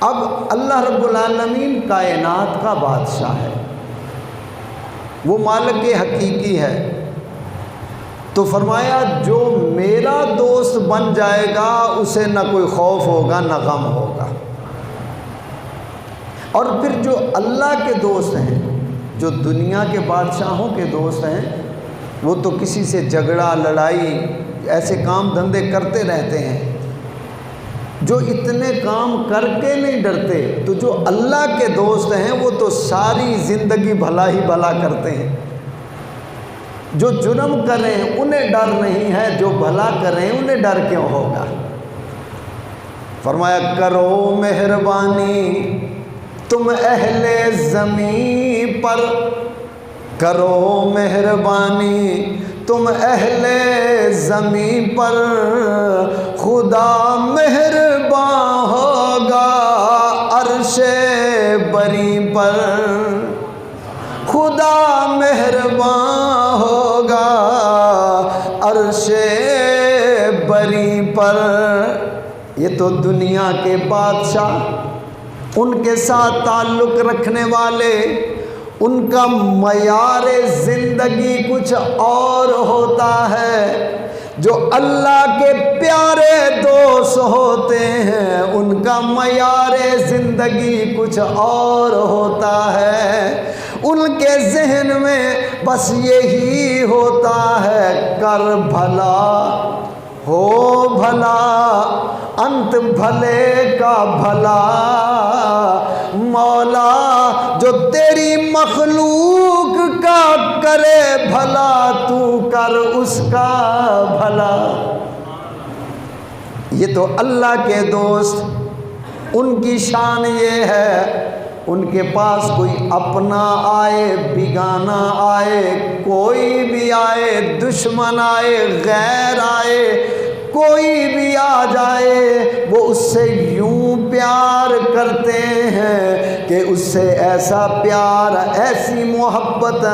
اب اللہ رب العالمین کائنات کا بادشاہ ہے، وہ مالک حقیقی ہے، تو فرمایا جو میرا دوست بن جائے گا اسے نہ کوئی خوف ہوگا نہ غم ہوگا۔ اور پھر جو اللہ کے دوست ہیں، جو دنیا کے بادشاہوں کے دوست ہیں، وہ تو کسی سے جھگڑا لڑائی ایسے کام دھندے کرتے رہتے ہیں، جو اتنے کام کر کے نہیں ڈرتے، تو جو اللہ کے دوست ہیں وہ تو ساری زندگی بھلا ہی بھلا کرتے ہیں۔ جو جرم کریں انہیں ڈر نہیں ہے، جو بھلا کریں انہیں ڈر کیوں ہوگا؟ فرمایا کرو مہربانی تم اہل زمین پر، کرو مہربانی تم اہل زمین پر، خدا مہربان ہوگا عرش بری پر، خدا مہربان ہوگا عرش بری پر۔ یہ تو دنیا کے بادشاہ، ان کے ساتھ تعلق رکھنے والے، ان کا معیار زندگی کچھ اور ہوتا ہے۔ جو اللہ کے پیارے دوست ہوتے ہیں ان کا معیار زندگی کچھ اور ہوتا ہے۔ ان کے ذہن میں بس یہی ہوتا ہے کر بھلا ہو بھلا، انت بھلے کا بھلا، مولا جو تیری مخلوق کا کرے بھلا تو کر اس کا بھلا۔ یہ تو اللہ کے دوست، ان کی شان یہ ہے، ان کے پاس کوئی اپنا آئے بیگانہ آئے، کوئی بھی آئے، دشمن آئے، غیر آئے، کوئی بھی آ جائے، وہ اس سے یوں پیار کرتے ہیں کہ اس سے ایسا پیار، ایسی محبت،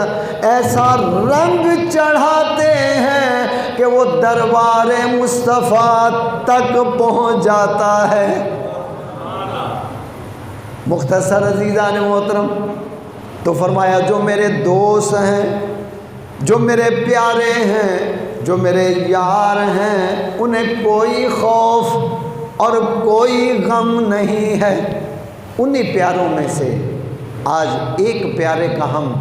ایسا رنگ چڑھاتے ہیں کہ وہ دربار مصطفیٰ تک پہنچ جاتا ہے۔ مختصر عزیزان محترم، تو فرمایا جو میرے دوست ہیں، جو میرے پیارے ہیں، جو میرے یار ہیں، انہیں کوئی خوف اور کوئی غم نہیں ہے۔ انہی پیاروں میں سے آج ایک پیارے کا ہم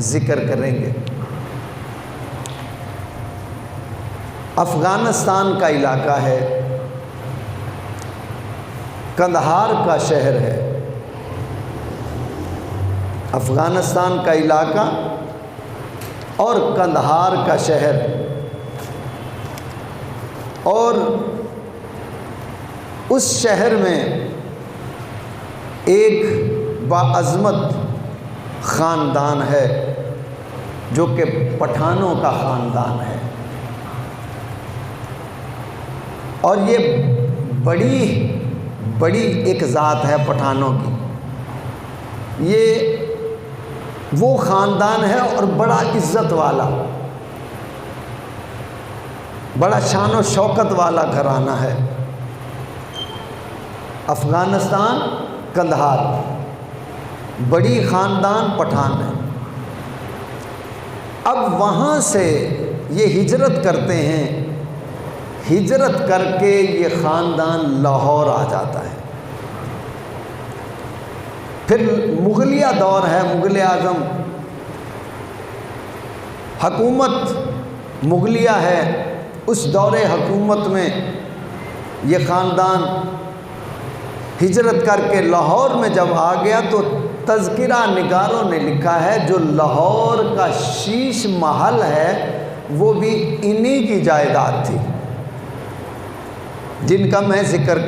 ذکر کریں گے۔ افغانستان کا علاقہ ہے، قندھار کا شہر ہے۔ افغانستان کا علاقہ اور قندھار کا شہر، اور اس شہر میں ایک باعظمت خاندان ہے جو کہ پٹھانوں کا خاندان ہے، اور یہ بڑی ایک ذات ہے پٹھانوں کی۔ یہ وہ خاندان ہے اور بڑا عزت والا، بڑا شان و شوکت والا گھرانہ ہے۔ افغانستان قندھار، بڑی خاندان پٹھان ہے۔ اب وہاں سے یہ ہجرت کرتے ہیں، ہجرت کر کے یہ خاندان لاہور آ جاتا ہے۔ پھر مغلیہ دور ہے، مغل اعظم حکومت مغلیہ ہے، اس دور حکومت میں یہ خاندان ہجرت کر کے لاہور میں جب آ گیا تو تذکرہ نگاروں نے لکھا ہے جو لاہور کا شیش محل ہے وہ بھی انہی کی جائیداد تھی، جن کا میں ذکر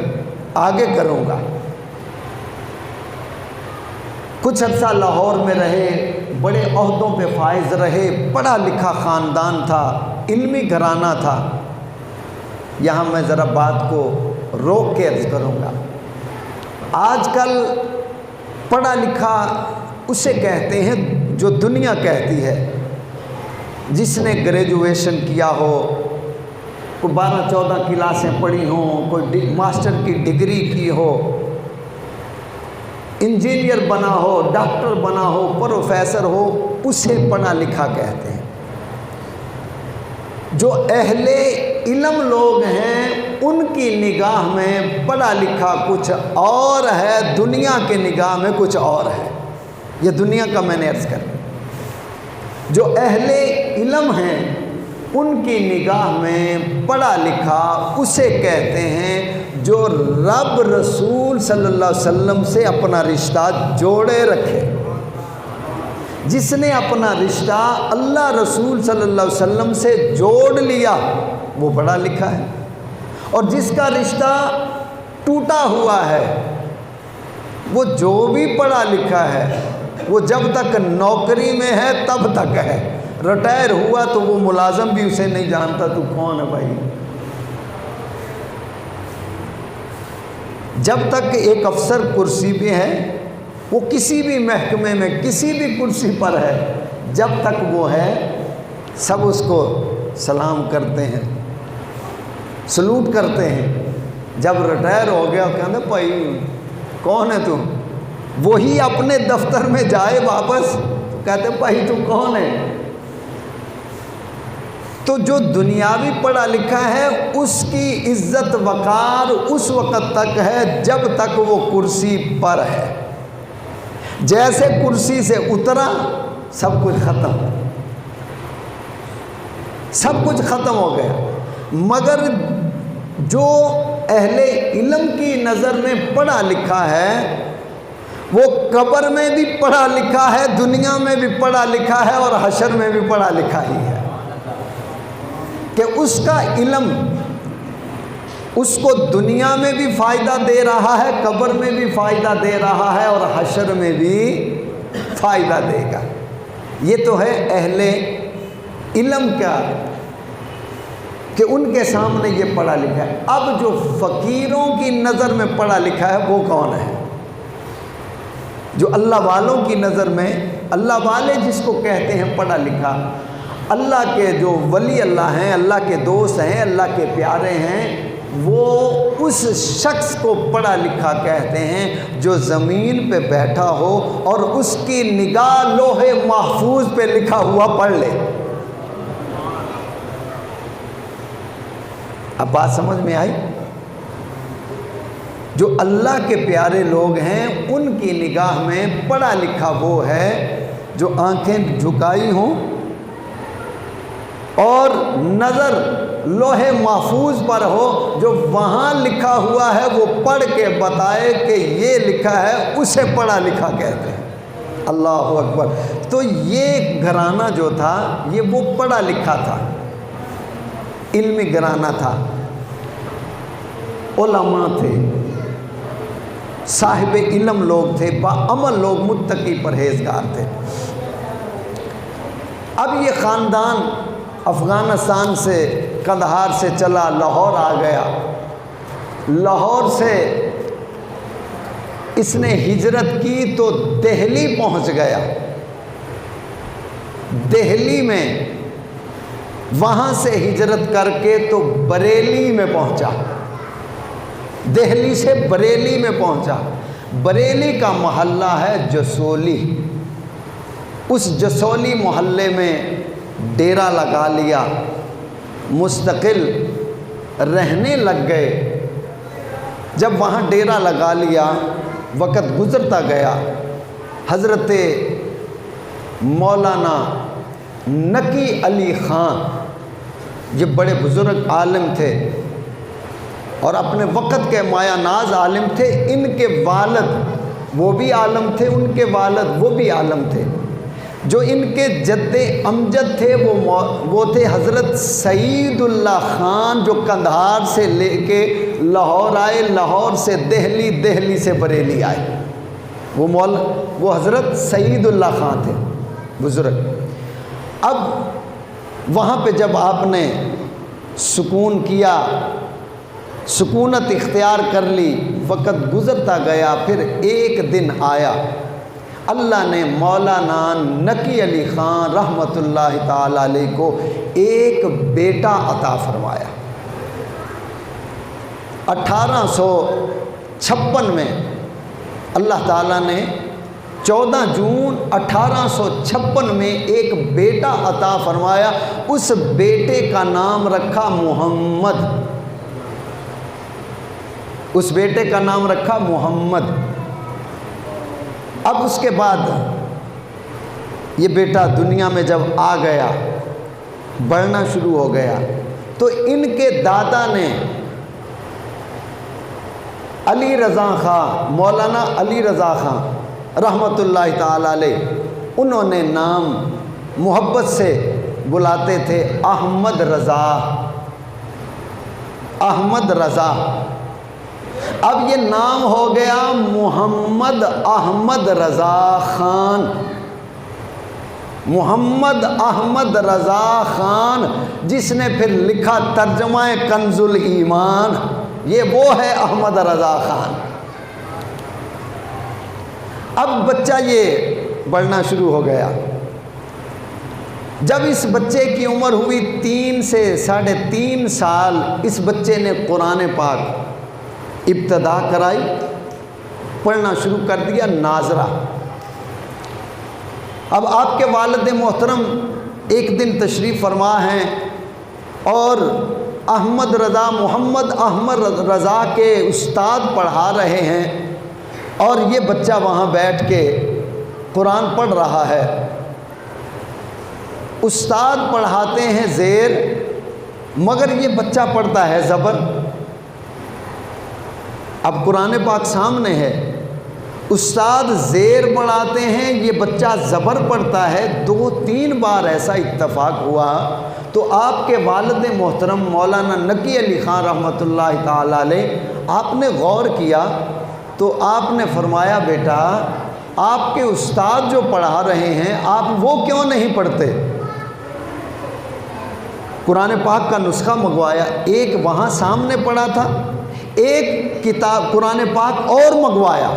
آگے کروں گا۔ کچھ عرصہ لاہور میں رہے، بڑے عہدوں پہ فائز رہے، پڑھا لکھا خاندان تھا، علمی گھرانہ تھا۔ یہاں میں ذرا بات کو روک کے عرض کروں گا۔ آج کل پڑھا لکھا اسے کہتے ہیں جو دنیا کہتی ہے، جس نے گریجویشن کیا ہو، کوئی 12-14 کلاسیں پڑھی ہوں، کوئی ماسٹر کی ڈگری کی ہو، انجینئر بنا ہو، ڈاکٹر بنا ہو، پروفیسر ہو، اسے پڑھا لکھا کہتے ہیں۔ جو اہل علم لوگ ہیں ان کی نگاہ میں پڑھا لکھا کچھ اور ہے، دنیا کے نگاہ میں کچھ اور ہے۔ یہ دنیا کا میں نے عرض کر دیا۔ جو اہل علم ہیں ان کی نگاہ میں پڑھا لکھا اسے کہتے ہیں جو رب رسول صلی اللہ علیہ وسلم سے اپنا رشتہ جوڑے رکھے۔ جس نے اپنا رشتہ اللہ رسول صلی اللہ علیہ وسلم سے جوڑ لیا وہ پڑھا لکھا ہے، اور جس کا رشتہ ٹوٹا ہوا ہے وہ جو بھی پڑھا لکھا ہے وہ جب تک نوکری میں ہے تب تک ہے، ریٹائر ہوا تو وہ ملازم بھی اسے نہیں جانتا تو کون ہے بھائی۔ جب تک ایک افسر کرسی پہ ہے، وہ کسی بھی محکمے میں کسی بھی کرسی پر ہے، جب تک وہ ہے سب اس کو سلام کرتے ہیں، سلوٹ کرتے ہیں۔ جب ریٹائر ہو گیا کہتے ہیں بھائی کون ہے تم؟ وہی اپنے دفتر میں جائے واپس کہتے ہیں بھائی تم کون ہے؟ تو جو دنیاوی پڑھا لکھا ہے اس کی عزت وقار اس وقت تک ہے جب تک وہ کرسی پر ہے۔ جیسے کرسی سے اترا سب کچھ ختم، سب کچھ ختم ہو گیا۔ مگر جو اہل علم کی نظر میں پڑھا لکھا ہے وہ قبر میں بھی پڑھا لکھا ہے، دنیا میں بھی پڑھا لکھا ہے، اور حشر میں بھی پڑھا لکھا ہی ہے کہ اس کا علم اس کو دنیا میں بھی فائدہ دے رہا ہے، قبر میں بھی فائدہ دے رہا ہے، اور حشر میں بھی فائدہ دے گا۔ یہ تو ہے اہل علم کا کہ ان کے سامنے یہ پڑھا لکھا ہے۔ اب جو فقیروں کی نظر میں پڑھا لکھا ہے وہ کون ہے؟ جو اللہ والوں کی نظر میں، اللہ والے جس کو کہتے ہیں پڑھا لکھا، اللہ کے جو ولی اللہ ہیں، اللہ کے دوست ہیں، اللہ کے پیارے ہیں، وہ اس شخص کو پڑھا لکھا کہتے ہیں جو زمین پہ بیٹھا ہو اور اس کی نگاہ لوح محفوظ پہ لکھا ہوا پڑھ لے۔ اب بات سمجھ میں آئی؟ جو اللہ کے پیارے لوگ ہیں ان کی نگاہ میں پڑھا لکھا وہ ہے جو آنکھیں جھکائی ہوں اور نظر لوح محفوظ پر ہو، جو وہاں لکھا ہوا ہے وہ پڑھ کے بتائے کہ یہ لکھا ہے، اسے پڑھا لکھا کہتے ہیں۔ اللہ اکبر۔ تو یہ گھرانہ جو تھا یہ وہ پڑھا لکھا تھا، علمی گھرانہ تھا، علماء تھے، صاحب علم لوگ تھے، باعمل لوگ، متقی پرہیزگار تھے۔ اب یہ خاندان افغانستان سے، قندھار سے چلا لاہور آ گیا۔ لاہور سے اس نے ہجرت کی تو دہلی پہنچ گیا۔ دہلی میں وہاں سے ہجرت کر کے تو بریلی میں پہنچا، دہلی سے بریلی میں پہنچا۔ بریلی کا محلہ ہے جسولی، اس جسولی محلے میں ڈیرا لگا لیا، مستقل رہنے لگ گئے۔ جب وہاں ڈیرا لگا لیا، وقت گزرتا گیا، حضرت مولانا نقی علی خان، یہ بڑے بزرگ عالم تھے اور اپنے وقت کے مایہ ناز عالم تھے۔ ان کے والد وہ بھی عالم تھے، ان کے والد وہ بھی عالم تھے۔ جو ان کے جد امجد تھے وہ تھے حضرت سعید اللہ خان، جو قندھار سے لے کے لاہور آئے، لاہور سے دہلی، دہلی سے بریلی آئے۔ وہ حضرت سعید اللہ خان تھے، بزرگ۔ اب وہاں پہ جب آپ نے سکون کیا، سکونت اختیار کر لی، وقت گزرتا گیا، پھر ایک دن آیا، اللہ نے مولانا نقی علی خان رحمۃ اللہ تعالی علیہ کو ایک بیٹا عطا فرمایا۔ 1856 میں اللہ تعالیٰ نے 14 جون 1856 میں ایک بیٹا عطا فرمایا، اس بیٹے کا نام رکھا محمد، اس بیٹے کا نام رکھا محمد۔ اب اس کے بعد یہ بیٹا دنیا میں جب آ گیا، بڑھنا شروع ہو گیا، تو ان کے دادا نے علی رضا خان، مولانا علی رضا خان رحمۃ اللہ تعالی علیہ، انہوں نے نام محبت سے بلاتے تھے احمد رضا، احمد رضا۔ اب یہ نام ہو گیا محمد احمد رضا خان، محمد احمد رضا خان، جس نے پھر لکھا ترجمہ کنز الایمان، یہ وہ ہے احمد رضا خان۔ اب بچہ یہ بڑھنا شروع ہو گیا۔ جب اس بچے کی عمر ہوئی 3 سے 3.5 سال، اس بچے نے قرآن پاک ابتدا کرائی، پڑھنا شروع کر دیا ناظرہ۔ اب آپ کے والد محترم ایک دن تشریف فرما ہیں اور احمد رضا، محمد احمد رضا کے استاد پڑھا رہے ہیں، اور یہ بچہ وہاں بیٹھ کے قرآن پڑھ رہا ہے۔ استاد پڑھاتے ہیں زیر، مگر یہ بچہ پڑھتا ہے زبر۔ اب قرآن پاک سامنے ہے، استاد زیر پڑھاتے ہیں، یہ بچہ زبر پڑھتا ہے۔ 2-3 بار ایسا اتفاق ہوا تو آپ کے والد محترم مولانا نقی علی خان رحمۃ اللہ تعالی علیہ، آپ نے غور کیا تو آپ نے فرمایا بیٹا آپ کے استاد جو پڑھا رہے ہیں آپ وہ کیوں نہیں پڑھتے؟ قرآن پاک کا نسخہ منگوایا، ایک وہاں سامنے پڑھا تھا، ایک کتاب قرآن پاک اور منگوایا۔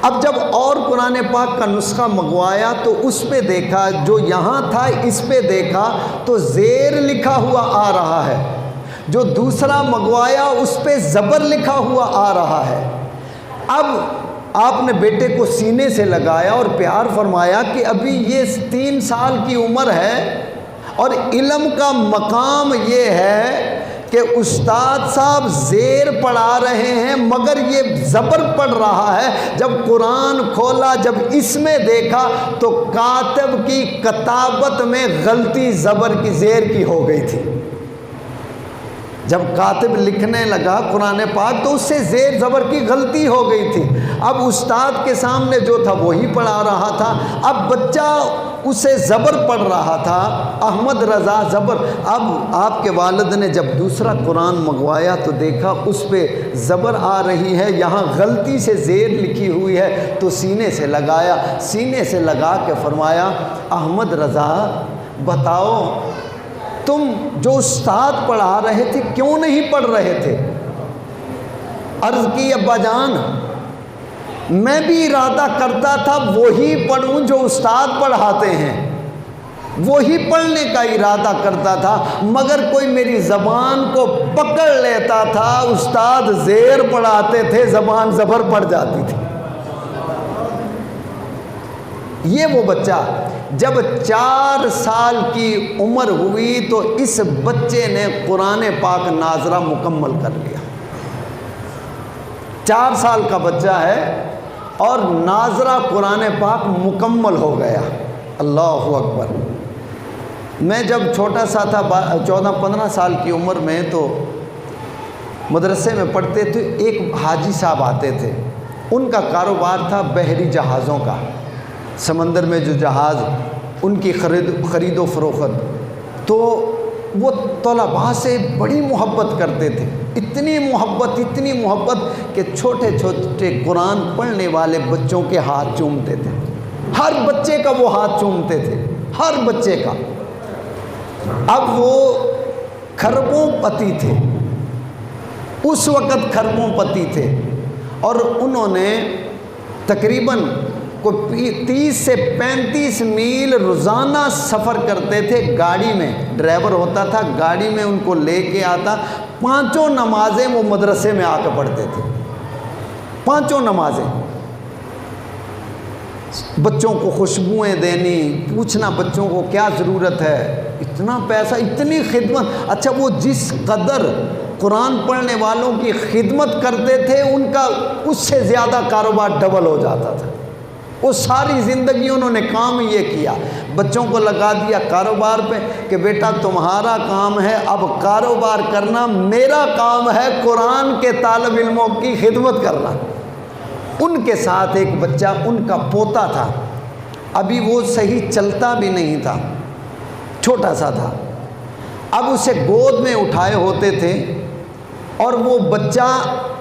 اب جب اور قرآن پاک کا نسخہ منگوایا تو اس پہ دیکھا، جو یہاں تھا اس پہ دیکھا تو زیر لکھا ہوا آ رہا ہے، جو دوسرا منگوایا اس پہ زبر لکھا ہوا آ رہا ہے۔ اب آپ نے بیٹے کو سینے سے لگایا اور پیار فرمایا کہ ابھی یہ 3 سال کی عمر ہے، اور علم کا مقام یہ ہے کہ استاد صاحب زیر پڑھا رہے ہیں مگر یہ زبر پڑھ رہا ہے۔ جب قرآن کھولا، جب اس میں دیکھا تو کاتب کی کتابت میں غلطی زبر کی، زیر کی ہو گئی تھی۔ جب کاتب لکھنے لگا قرآن پاک تو اس سے زیر زبر کی غلطی ہو گئی تھی۔ اب استاد کے سامنے جو تھا وہی پڑھا رہا تھا، اب بچہ اسے زبر پڑھ رہا تھا، احمد رضا زبر۔ اب آپ کے والد نے جب دوسرا قرآن منگوایا تو دیکھا اس پہ زبر آ رہی ہے، یہاں غلطی سے زیر لکھی ہوئی ہے، تو سینے سے لگایا، سینے سے لگا کے فرمایا احمد رضا بتاؤ تم جو استاد پڑھا رہے تھے کیوں نہیں پڑھ رہے تھے؟ عرض کی ابا جان میں بھی ارادہ کرتا تھا وہی پڑھوں جو استاد پڑھاتے ہیں، وہی پڑھنے کا ارادہ کرتا تھا، مگر کوئی میری زبان کو پکڑ لیتا تھا، استاد زیر پڑھاتے تھے زبان زبر پڑ جاتی تھی۔ یہ وہ بچہ جب 4 سال کی عمر ہوئی تو اس بچے نے قرآن پاک ناظرہ مکمل کر لیا۔ 4 سال کا بچہ ہے اور ناظرہ قرآن پاک مکمل ہو گیا۔ اللہ اکبر۔ میں جب چھوٹا سا تھا 14-15 سال کی عمر میں تو مدرسے میں پڑھتے تھے، ایک حاجی صاحب آتے تھے، ان کا کاروبار تھا بحری جہازوں کا، سمندر میں جو جہاز ان کی خرید و فروخت، تو وہ طلباء سے بڑی محبت کرتے تھے، اتنی محبت کہ چھوٹے چھوٹے قرآن پڑھنے والے بچوں کے ہاتھ چومتے تھے، ہر بچے کا وہ ہاتھ چومتے تھے، ہر بچے کا۔ اب وہ کھربوں پتی تھے، اس وقت کھربوں پتی تھے، اور انہوں نے تقریباً 30 سے 35 میل روزانہ سفر کرتے تھے گاڑی میں، ڈرائیور ہوتا تھا گاڑی میں ان کو لے کے آتا، 5 نمازیں وہ مدرسے میں آ کے پڑھتے تھے، 5 نمازیں، بچوں کو خوشبوئیں دینی، پوچھنا بچوں کو کیا ضرورت ہے، اتنا پیسہ، اتنی خدمت۔ اچھا وہ جس قدر قرآن پڑھنے والوں کی خدمت کرتے تھے ان کا اس سے زیادہ کاروبار ڈبل ہو جاتا تھا۔ وہ ساری زندگی انہوں نے کام یہ کیا، بچوں کو لگا دیا کاروبار پہ کہ بیٹا تمہارا کام ہے اب کاروبار کرنا، میرا کام ہے قرآن کے طالب علموں کی خدمت کرنا۔ ان کے ساتھ ایک بچہ ان کا پوتا تھا، ابھی وہ صحیح چلتا بھی نہیں تھا، چھوٹا سا تھا، اب اسے گود میں اٹھائے ہوتے تھے اور وہ بچہ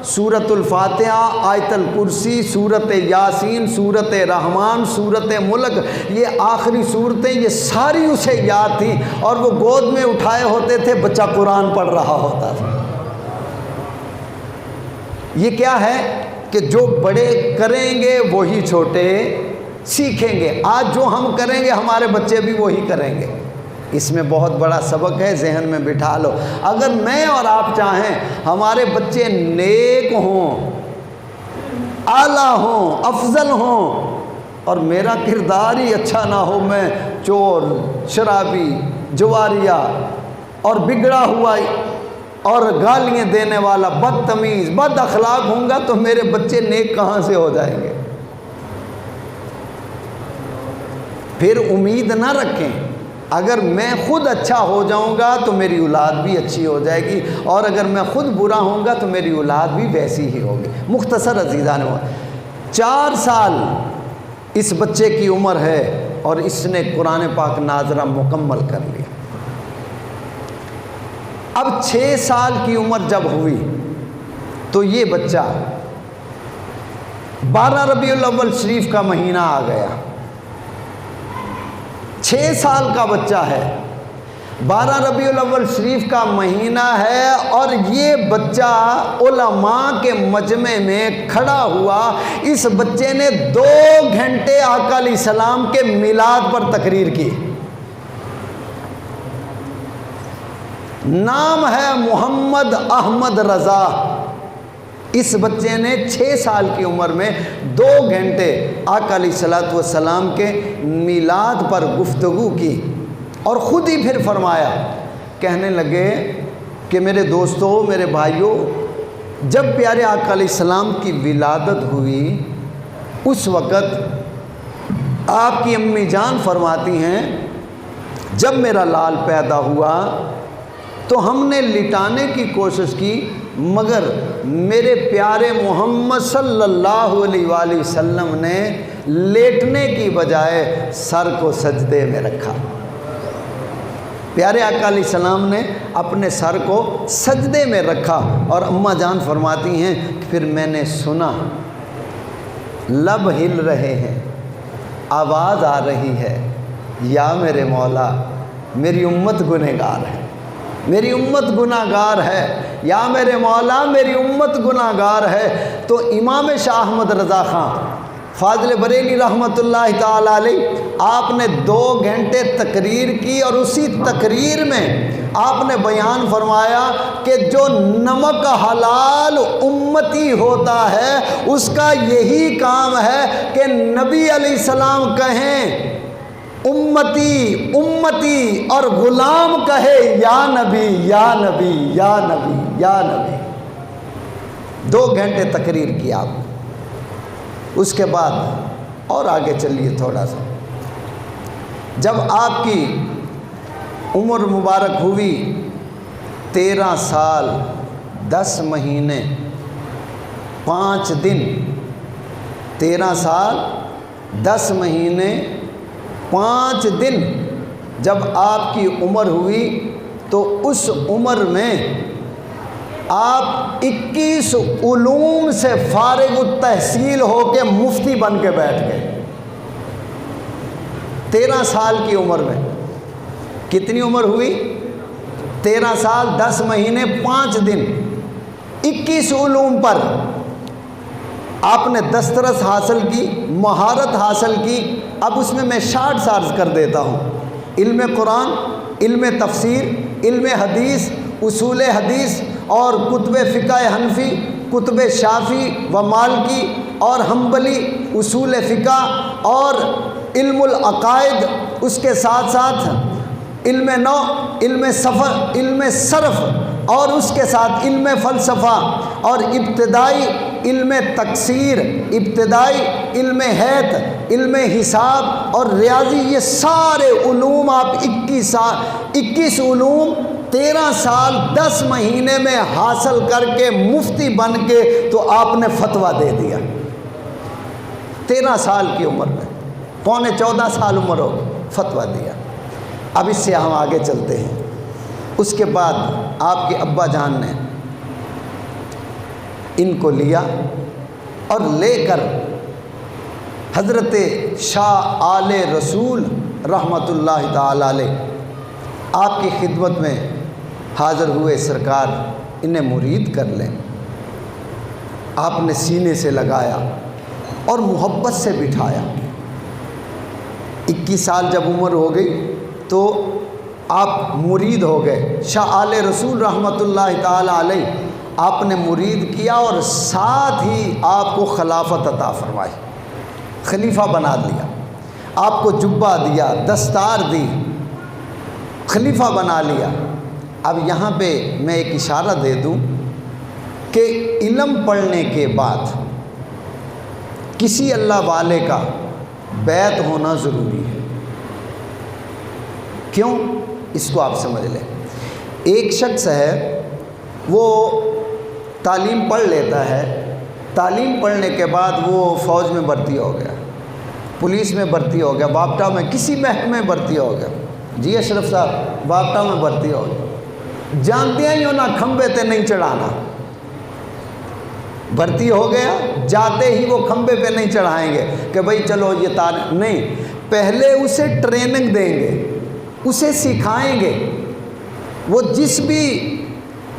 سورۃ الفاتحہ، آیت الکرسی، سورۃ یاسین، سورۃ رحمان، سورۃ ملک، یہ آخری صورتیں یہ ساری اسے یاد تھیں اور وہ گود میں اٹھائے ہوتے تھے، بچہ قرآن پڑھ رہا ہوتا تھا۔ یہ کیا ہے کہ جو بڑے کریں گے وہی چھوٹے سیکھیں گے۔ آج جو ہم کریں گے ہمارے بچے بھی وہی کریں گے۔ اس میں بہت بڑا سبق ہے، ذہن میں بٹھا لو۔ اگر میں اور آپ چاہیں ہمارے بچے نیک ہوں، اعلیٰ ہوں، افضل ہوں، اور میرا کردار ہی اچھا نہ ہو، میں چور، شرابی، جواریا اور بگڑا ہوا اور گالیاں دینے والا، بدتمیز، بد اخلاق ہوں گا، تو میرے بچے نیک کہاں سے ہو جائیں گے؟ پھر امید نہ رکھیں، اگر میں خود اچھا ہو جاؤں گا تو میری اولاد بھی اچھی ہو جائے گی، اور اگر میں خود برا ہوں گا تو میری اولاد بھی ویسی ہی ہوگی۔ مختصر عزیزان، 4 سال اس بچے کی عمر ہے اور اس نے قرآن پاک ناظرہ مکمل کر لیا۔ اب 6 سال کی عمر جب ہوئی تو یہ بچہ 12 ربیع الاول شریف کا مہینہ آ گیا، 6 سال کا بچہ ہے، 12 ربیع الاول شریف کا مہینہ ہے، اور یہ بچہ علماء کے مجمع میں کھڑا ہوا۔ اس بچے نے 2 گھنٹے آقا علیہ السلام کے میلاد پر تقریر کی۔ نام ہے محمد احمد رضا۔ اس بچے نے 6 سال کی عمر میں 2 گھنٹے آقا علیہ السلام کے میلاد پر گفتگو کی، اور خود ہی پھر فرمایا، کہنے لگے کہ میرے دوستو، میرے بھائیوں، جب پیارے آقا علیہ السلام کی ولادت ہوئی اس وقت آپ کی امی جان فرماتی ہیں جب میرا لال پیدا ہوا تو ہم نے لٹانے کی کوشش کی، مگر میرے پیارے محمد صلی اللہ علیہ وآلہ وسلم نے لیٹنے کی بجائے سر کو سجدے میں رکھا۔ پیارے آقا علیہ السلام نے اپنے سر کو سجدے میں رکھا، اور اماں جان فرماتی ہیں کہ پھر میں نے سنا لب ہل رہے ہیں، آواز آ رہی ہے، یا میرے مولا میری امت گنہگار ہے، میری امت گناہ گار ہے، یا میرے مولا میری امت گناہ گار ہے۔ تو امام شاہ احمد رضا خان فاضل بریلی رحمۃ اللہ تعالی علیہ، آپ نے 2 گھنٹے تقریر کی، اور اسی تقریر میں آپ نے بیان فرمایا کہ جو نمک حلال امتی ہوتا ہے اس کا یہی کام ہے کہ نبی علیہ السلام کہیں امتی امتی، اور غلام کہے یا نبی یا نبی یا نبی یا نبی۔ 2 گھنٹے تقریر کی آپ نے۔ اس کے بعد اور آگے چلیے تھوڑا سا، جب آپ کی عمر مبارک ہوئی 13 سال 10 مہینے 5 دن، 13 سال 10 مہینے 5 دن جب آپ کی عمر ہوئی تو اس عمر میں آپ 21 علوم سے فارغ التحصیل ہو کے مفتی بن کے بیٹھ گئے۔ 13 سال کی عمر میں کتنی عمر ہوئی؟ 13 سال 10 مہینے 5 دن، 21 علوم پر آپ نے دسترس حاصل کی، مہارت حاصل کی۔ اب اس میں شارٹ سارز کر دیتا ہوں، علم قرآن، علم تفسیر، علم حدیث، اصول حدیث اور کتب فقہ حنفی، کتب شافی و مالکی اور حنبلی، اصول فقہ اور علم العقائد، اس کے ساتھ ساتھ علم نو، علم صرف اور اس کے ساتھ علم فلسفہ اور ابتدائی علم تکسیر، ابتدائی علم حیت، علم حساب اور ریاضی، یہ سارے علوم آپ 21 علوم 13 سال 10 مہینے میں حاصل کر کے مفتی بن کے تو آپ نے فتویٰ دے دیا 13 سال کی عمر میں، پونے 14 سال عمر ہو، فتویٰ دیا۔ اب اس سے ہم آگے چلتے ہیں۔ اس کے بعد آپ کے ابا جان نے ان کو لیا اور لے کر حضرت شاہ آل رسول رحمۃ اللہ تعالی علیہ آپ کی خدمت میں حاضر ہوئے۔ سرکار انہیں مرید کر لیں، آپ نے سینے سے لگایا اور محبت سے بٹھایا۔ 21 سال جب عمر ہو گئی تو آپ مرید ہو گئے۔ شاہ آل رسول رحمۃ اللہ تعالی علیہ آپ نے مرید کیا اور ساتھ ہی آپ کو خلافت عطا فرمائی، خلیفہ بنا دیا، آپ کو جبہ دیا، دستار دی، خلیفہ بنا لیا۔ اب یہاں پہ میں ایک اشارہ دے دوں کہ علم پڑھنے کے بعد کسی اللہ والے کا بیعت ہونا ضروری ہے۔ کیوں؟ اس کو آپ سمجھ لیں۔ ایک شخص ہے، وہ تعلیم پڑھ لیتا ہے، تعلیم پڑھنے کے بعد وہ فوج میں بھرتی ہو گیا، پولیس میں بھرتی ہو گیا، باپٹا میں کسی محکمے میں بھرتی ہو گیا۔ جی اشرف صاحب باپٹا میں بھرتی ہو گیا، جانتے ہی ہو نا کھمبے تے نہیں چڑھانا، بھرتی ہو گیا، جاتے ہی وہ کھمبے پہ نہیں چڑھائیں گے کہ بھئی چلو یہ تار، نہیں، پہلے اسے ٹریننگ دیں گے، اسے سکھائیں گے۔ وہ جس بھی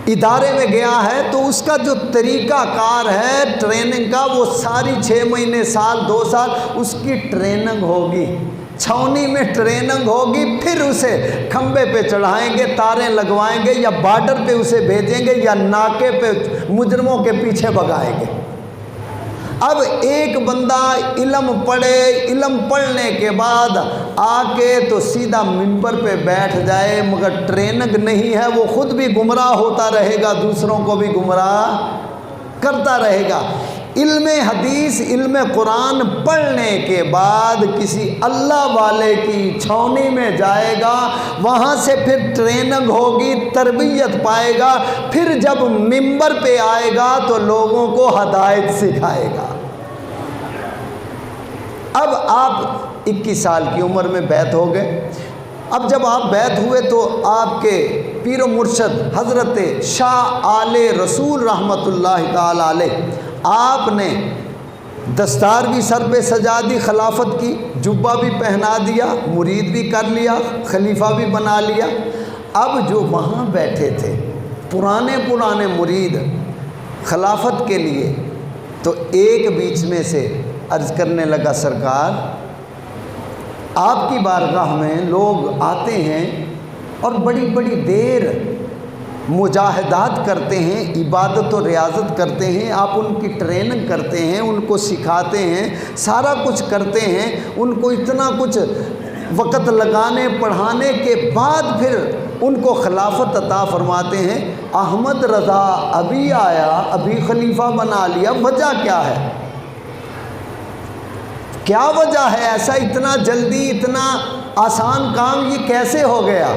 ادارے میں گیا ہے تو اس کا جو طریقہ کار ہے ٹریننگ کا، وہ ساری 6 مہینے، سال، 2 سال اس کی ٹریننگ ہوگی، چھاؤنی میں ٹریننگ ہوگی، پھر اسے کھمبے پہ چڑھائیں گے، تاریں لگوائیں گے، یا بارڈر پہ اسے بھیجیں گے، یا ناکے پہ مجرموں کے پیچھے بھگائیں گے۔ اب ایک بندہ علم پڑھے، علم پڑھنے کے بعد آ کے تو سیدھا منبر پہ بیٹھ جائے، مگر ٹریننگ نہیں ہے، وہ خود بھی گمراہ ہوتا رہے گا، دوسروں کو بھی گمراہ کرتا رہے گا۔ علم حدیث، علم قرآن پڑھنے کے بعد کسی اللہ والے کی چھاؤنی میں جائے گا، وہاں سے پھر ٹریننگ ہوگی، تربیت پائے گا، پھر جب منبر پہ آئے گا تو لوگوں کو ہدایت سکھائے گا۔ اب آپ 21 سال کی عمر میں بیعت ہو گئے۔ اب جب آپ بیعت ہوئے تو آپ کے پیر و مرشد حضرت شاہ آل رسول رحمۃ اللہ تعالی علیہ آپ نے دستار بھی سر پہ سجا دی، خلافت کی، جبہ بھی پہنا دیا، مرید بھی کر لیا، خلیفہ بھی بنا لیا۔ اب جو وہاں بیٹھے تھے پرانے مرید خلافت کے لیے، تو ایک بیچ میں سے عرض کرنے لگا، سرکار آپ کی بارگاہ میں لوگ آتے ہیں اور بڑی دیر مجاہدات کرتے ہیں، عبادت و ریاضت کرتے ہیں، آپ ان کی ٹریننگ کرتے ہیں، ان کو سکھاتے ہیں، سارا کچھ کرتے ہیں، ان کو اتنا کچھ وقت لگانے پڑھانے کے بعد پھر ان کو خلافت عطا فرماتے ہیں۔ احمد رضا ابھی آیا، ابھی خلیفہ بنا لیا، وجہ کیا ہے؟ کیا وجہ ہے؟ ایسا اتنا جلدی، اتنا آسان کام یہ کیسے ہو گیا؟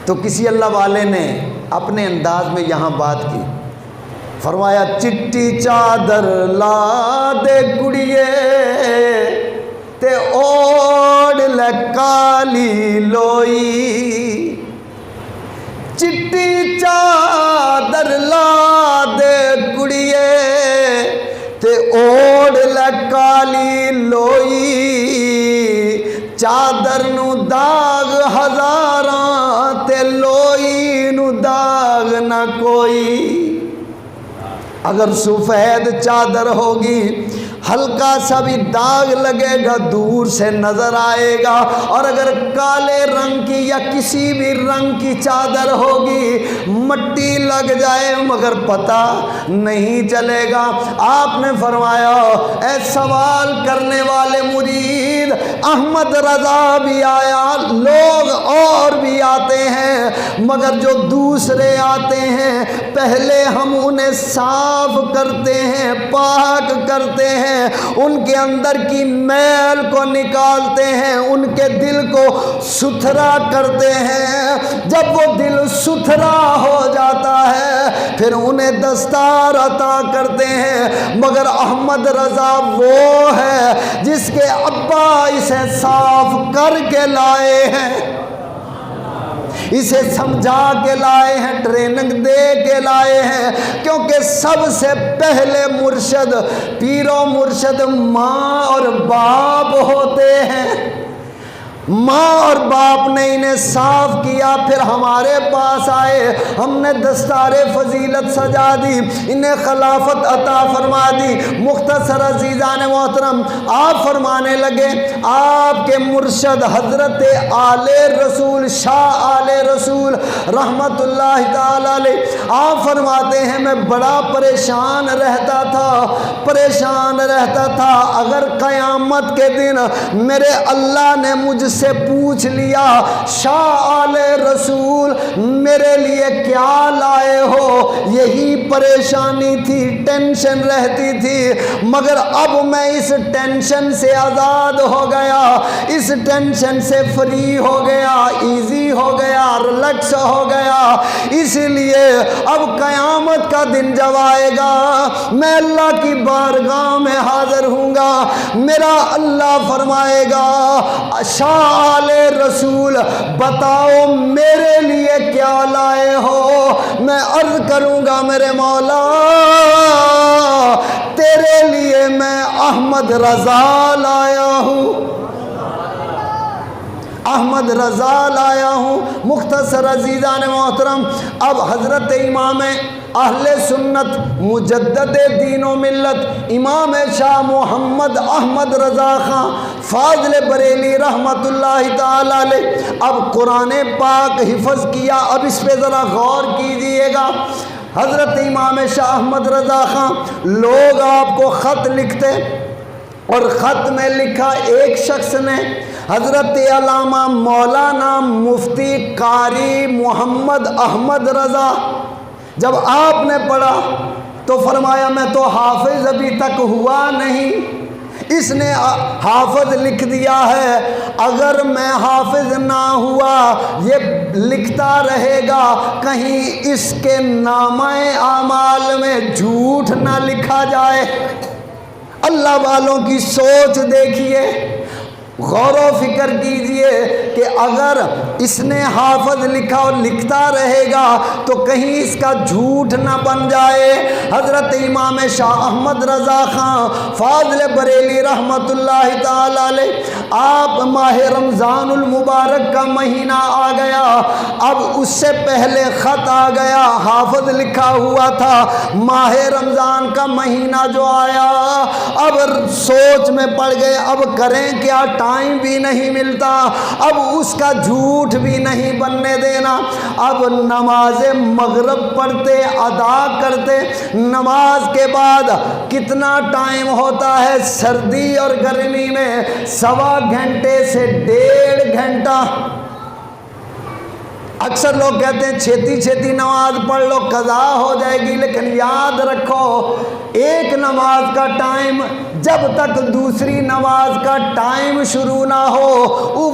تو کسی اللہ والے نے اپنے انداز میں یہاں بات کی، فرمایا چٹی چادر لا دے کڑیے تے اوڑ لے کالی لوئی، چٹی چادر لا دے کڑیے تے اوڑ لے کالی لوئی، چادر نو داغ ہزاراں تے لوئی نو داغ نہ کوئی۔ اگر سفید چادر ہوگی، ہلکا سا بھی داغ لگے گا دور سے نظر آئے گا، اور اگر کالے رنگ کی یا کسی بھی رنگ کی چادر ہوگی مٹی لگ جائے مگر پتہ نہیں چلے گا۔ آپ نے فرمایا اے سوال کرنے والے مرید، احمد رضا بھی آیا، لوگ اور بھی آتے ہیں، مگر جو دوسرے آتے ہیں پہلے ہم انہیں صاف کرتے ہیں، پاک کرتے ہیں، ان کے اندر کی میل کو نکالتے ہیں، ان کے دل کو ستھرا کرتے ہیں۔ جب وہ دل ستھرا ہو جاتا ہے پھر انہیں دستار عطا کرتے ہیں، مگر احمد رضا وہ ہے جس کے ابا اسے صاف کر کے لائے ہیں، اسے سمجھا کے لائے ہیں، ٹریننگ دے کے لائے ہیں، کیونکہ سب سے پہلے مرشد، پیر و مرشد ماں اور باپ ہوتے ہیں۔ ماں اور باپ نے انہیں صاف کیا، پھر ہمارے پاس آئے، ہم نے دستار فضیلت سجا دی، انہیں خلافت عطا فرما دی۔ مختصر عزیزان محترم، آپ فرمانے لگے آپ کے مرشد حضرت آل رسول شاہ آل رسول رحمت اللہ تعالی علیہ، آپ فرماتے ہیں میں بڑا پریشان رہتا تھا، اگر قیامت کے دن میرے اللہ نے مجھ سے پوچھ لیا شاہ آل رسول میرے لیے کیا لائے ہو، یہی پریشانی تھی، ٹینشن رہتی تھی، مگر اب میں اس ٹینشن سے آزاد ہو گیا، اس ٹینشن سے فری ہو گیا، ایزی ہو گیا، ریلیکس ہو گیا، اس لیے اب قیامت کا دن جب آئے گا میں اللہ کی بارگاہ میں حاضر ہوں گا، میرا اللہ فرمائے گا شاہ آل رسول بتاؤ میرے لیے کیا لائے ہو، میں عرض کروں گا میرے مولا تیرے لیے میں احمد رضا لایا ہوں، احمد رضا لایا ہوں۔ مختصر عزیزان محترم، اب حضرت امام اہل سنت مجدد دین و ملت امام شاہ محمد احمد رضا خان فاضل بریلی رحمت اللہ تعالی علیہ اب قرآن پاک حفظ کیا، اب اس پہ ذرا غور کیجئے گا۔ حضرت امام شاہ احمد رضا خان لوگ آپ کو خط لکھتے، اور خط میں لکھا ایک شخص نے، حضرت علامہ مولانا مفتی قاری محمد احمد رضا، جب آپ نے پڑھا تو فرمایا میں تو حافظ ابھی تک ہوا نہیں، اس نے حافظ لکھ دیا ہے، اگر میں حافظ نہ ہوا یہ لکھتا رہے گا کہیں اس کے نامہ اعمال میں جھوٹ نہ لکھا جائے۔ اللہ والوں کی سوچ دیکھیے، غور و فکر کیجئے کہ اگر اس نے حافظ لکھا اور لکھتا رہے گا تو کہیں اس کا جھوٹ نہ بن جائے۔ حضرت امام شاہ احمد رضا خان فاضل بریلی رحمت اللہ تعالی علیہ، آپ ماہ رمضان المبارک کا مہینہ آ گیا، اب اس سے پہلے خط آ گیا، حافظ لکھا ہوا تھا، ماہ رمضان کا مہینہ جو آیا اب سوچ میں پڑ گئے اب کریں کیا، ٹائم بھی نہیں ملتا، اب اس کا جھوٹ بھی نہیں بننے دینا۔ اب نماز مغرب پڑھتے، ادا کرتے، نماز کے بعد کتنا ٹائم ہوتا ہے سردی اور گرمی میں، 1.25 گھنٹے سے 1.5 گھنٹہ۔ اکثر لوگ کہتے ہیں چھیتی چھیتی نماز پڑھ لو قضا ہو جائے گی، لیکن یاد رکھو ایک نماز کا ٹائم جب تک دوسری نماز کا ٹائم شروع نہ ہو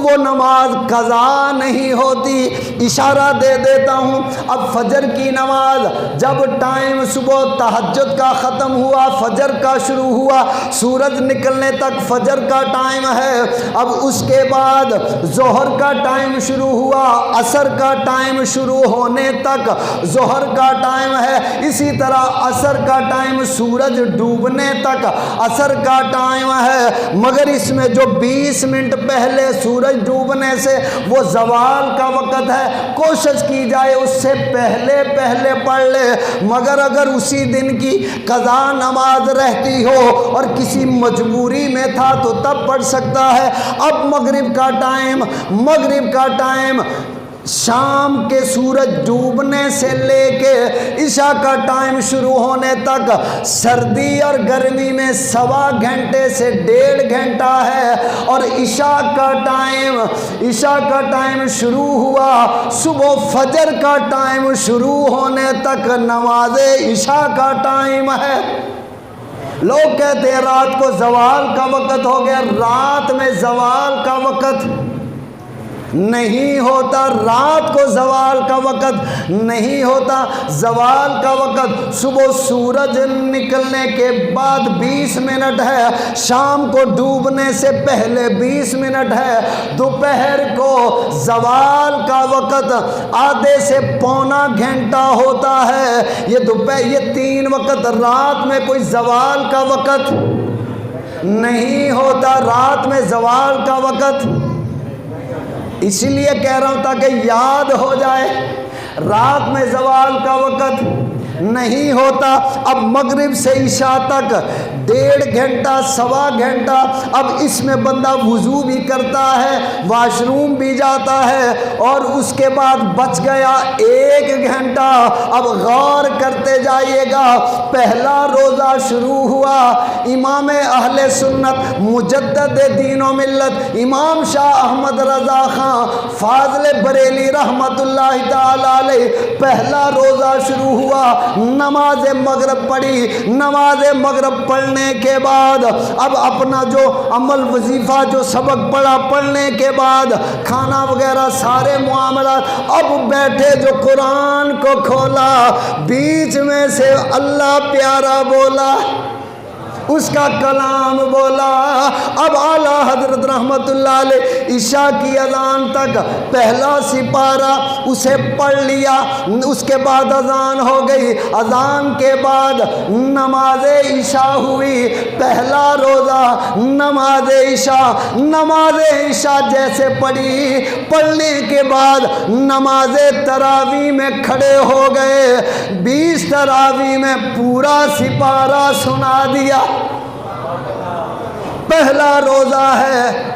وہ نماز قضا نہیں ہوتی۔ اشارہ دے دیتا ہوں، اب فجر کی نماز جب ٹائم صبح تہجد کا ختم ہوا، فجر کا شروع ہوا، سورج نکلنے تک فجر کا ٹائم ہے، اب اس کے بعد ظہر کا ٹائم شروع ہوا، عصر کا ٹائم شروع ہونے تک ظہر کا ٹائم ہے، اسی طرح عصر کا ٹائم سورج ڈوبنے تک عصر کا ٹائم ہے، مگر اس میں جو 20 منٹ پہلے سورج ڈوبنے سے وہ زوال کا وقت ہے، کوشش کی جائے اس سے پہلے پہلے پڑھ لے، مگر اگر اسی دن کی قضا نماز رہتی ہو اور کسی مجبوری میں تھا تو تب پڑھ سکتا ہے۔ اب مغرب کا ٹائم شام کے سورج ڈوبنے سے لے کے عشاء کا ٹائم شروع ہونے تک سردی اور گرمی میں 1.25 گھنٹے سے 1.5 گھنٹہ ہے، اور عشاء کا ٹائم شروع ہوا صبح فجر کا ٹائم شروع ہونے تک نماز عشاء کا ٹائم ہے۔ لوگ کہتے ہیں رات کو زوال کا وقت ہو گیا، رات میں زوال کا وقت نہیں ہوتا، رات کو زوال کا وقت نہیں ہوتا، زوال کا وقت صبح سورج نکلنے کے بعد 20 منٹ ہے، شام کو ڈوبنے سے پہلے 20 منٹ ہے، دوپہر کو زوال کا وقت آدھے سے پونا گھنٹہ ہوتا ہے۔ یہ 3 وقت، رات میں کوئی زوال کا وقت نہیں ہوتا، رات میں زوال کا وقت اسی لیے کہہ رہا ہوں تاکہ یاد ہو جائے، رات میں زوال کا وقت نہیں ہوتا۔ اب مغرب سے عشاء تک 1.5 گھنٹہ 1.25 گھنٹہ، اب اس میں بندہ وضو بھی کرتا ہے، واش روم بھی جاتا ہے، اور اس کے بعد بچ گیا 1 گھنٹہ۔ اب غور کرتے جائیے گا، پہلا روزہ شروع ہوا، امام اہل سنت مجدد دین و ملت امام شاہ احمد رضا خان فاضل بریلی رحمت اللہ تعالی علیہ، پہلا روزہ شروع ہوا، نماز مغرب پڑھی، نماز مغرب پڑھنے کے بعد اب اپنا جو عمل وظیفہ جو سبق پڑھا، پڑھنے کے بعد کھانا وغیرہ سارے معاملات، اب بیٹھے جو قرآن کو کھولا، بیچ میں سے اللہ پیارا بولا، اس کا کلام بولا۔ اب اعلیٰ حضرت رحمت اللہ علیہ عشاء کی اذان تک پہلا سپارہ اسے پڑھ لیا، اس کے بعد اذان ہو گئی، اذان کے بعد نماز عشاء ہوئی، پہلا روزہ نماز عشاء جیسے پڑھی، پڑھنے کے بعد نماز تراویح میں کھڑے ہو گئے، 20 تراویح میں پورا سپارہ سنا دیا۔ پہلا روزہ ہے،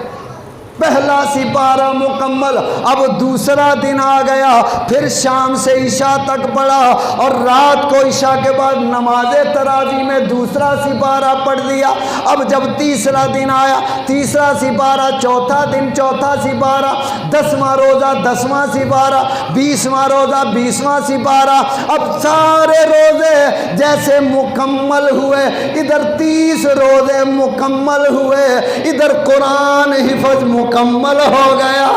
پہلا سپارہ مکمل۔ اب دوسرا دن آ گیا، پھر شام سے عشاء تک پڑھا، اور رات کو عشاء کے بعد نماز تراویح میں دوسرا سپارہ پڑھ دیا۔ اب جب تیسرا دن آیا، تیسرا سپارہ، چوتھا دن چوتھا سپارہ، 10واں روزہ 10واں سپارہ، 20واں روزہ 20واں سپارہ۔ اب سارے روزے جیسے مکمل ہوئے، ادھر 30 روزے مکمل ہوئے، ادھر قرآن حفظ مکمل ہو گیا۔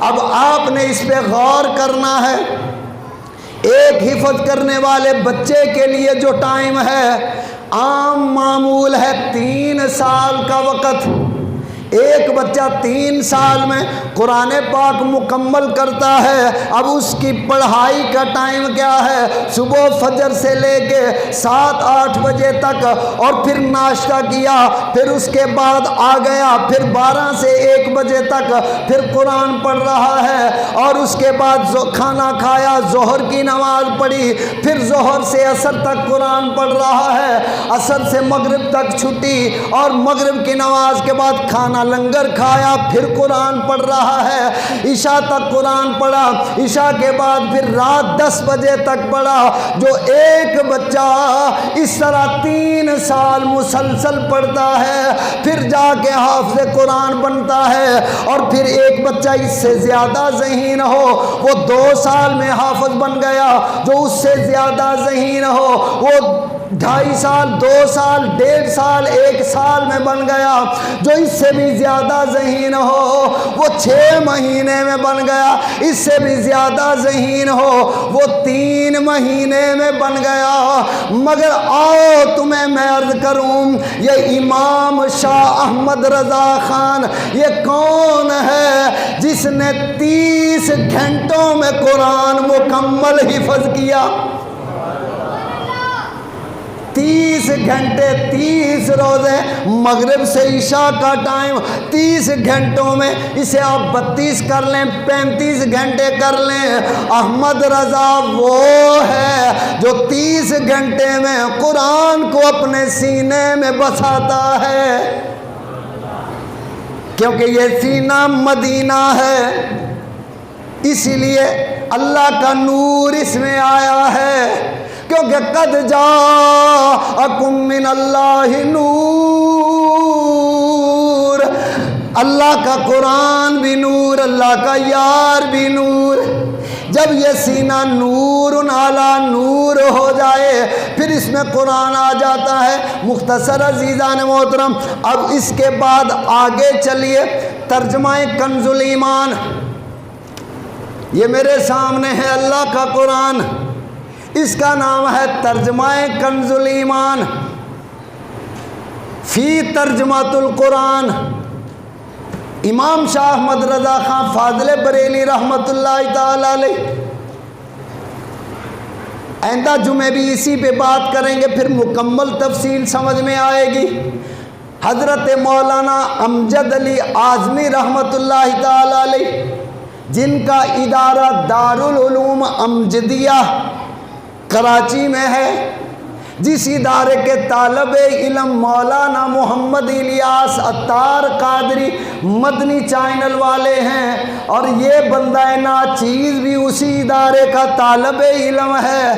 اب آپ نے اس پہ غور کرنا ہے، ایک حفظ کرنے والے بچے کے لیے جو ٹائم ہے، عام معمول ہے 3 سال کا وقت۔ ایک بچہ 3 سال میں قرآن پاک مکمل کرتا ہے۔ اب اس کی پڑھائی کا ٹائم کیا ہے؟ صبح فجر سے لے کے 7-8 بجے تک، اور پھر ناشتہ کیا، پھر اس کے بعد آ گیا، پھر 12 سے 1 بجے تک پھر قرآن پڑھ رہا ہے، اور اس کے بعد کھانا کھایا، ظہر کی نماز پڑھی، پھر ظہر سے عصر تک قرآن پڑھ رہا ہے، عصر سے مغرب تک چھٹی، اور مغرب کی نماز کے بعد کھانا لنگر کھایا، پھر قرآن پڑھ رہا ہے، عشاء تک قرآن پڑھا، عشاء کے بعد پھر رات 10 بجے تک پڑھا۔ جو ایک بچہ اس طرح 3 سال مسلسل پڑھتا ہے، پھر جا کے حافظ قرآن بنتا ہے، اور پھر ایک بچہ اس سے زیادہ ذہین ہو، وہ 2 سال میں حافظ بن گیا، جو اس سے زیادہ ذہین ہو وہ 2.5 سال 2 سال 1.5 سال 1 سال میں بن گیا، جو اس سے بھی زیادہ ذہین ہو وہ 6 مہینے میں بن گیا، اس سے بھی زیادہ ذہین ہو وہ 3 مہینے میں بن گیا۔ مگر آؤ تمہیں میں عرض کروں یہ امام شاہ احمد رضا خان یہ کون ہے جس نے 30 گھنٹوں میں قرآن مکمل حفظ کیا؟ 30 گھنٹے 30 روزے مغرب سے عشاء کا ٹائم 30 گھنٹوں میں اسے آپ 32 کر لیں 35 گھنٹے کر لیں. احمد رضا وہ ہے جو 30 گھنٹے میں قرآن کو اپنے سینے میں بساتا ہے، کیونکہ یہ سینہ مدینہ ہے، اسی لیے اللہ کا نور اس میں آیا ہے، کیونکہ قد جاءکم من اللہ نور. اللہ کا قرآن بھی نور، اللہ کا یار بھی نور. جب یہ سینہ نور علی نور ہو جائے پھر اس میں قرآن آ جاتا ہے. مختصر عزیزان محترم، اب اس کے بعد آگے چلیے ترجمہ کنز الایمان. یہ میرے سامنے ہے اللہ کا قرآن، اس کا نام ہے ترجمہ کنز الایمان فی ترجمۃ القرآن. امام شاہ احمد رضا خان فاضل بریلی رحمۃ اللہ تعالی علیہ. آئندہ جمعے بھی اسی پہ بات کریں گے، پھر مکمل تفصیل سمجھ میں آئے گی. حضرت مولانا امجد علی اعظمی رحمۃ اللہ تعالی علیہ، جن کا ادارہ دارالعلوم امجدیہ کراچی میں ہے، جس ادارے کے طالب علم مولانا محمد الیاس عطار قادری مدنی چینل والے ہیں، اور یہ بندہ ناچیز بھی اسی ادارے کا طالب علم ہے.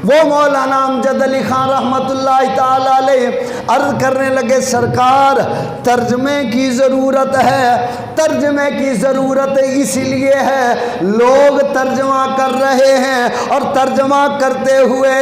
وہ مولانا امجد علی خان رحمۃ اللہ تعالی علیہ عرض کرنے لگے سرکار ترجمے کی ضرورت ہے. ترجمے کی ضرورت اس لیے ہے لوگ ترجمہ کر رہے ہیں اور ترجمہ کرتے ہوئے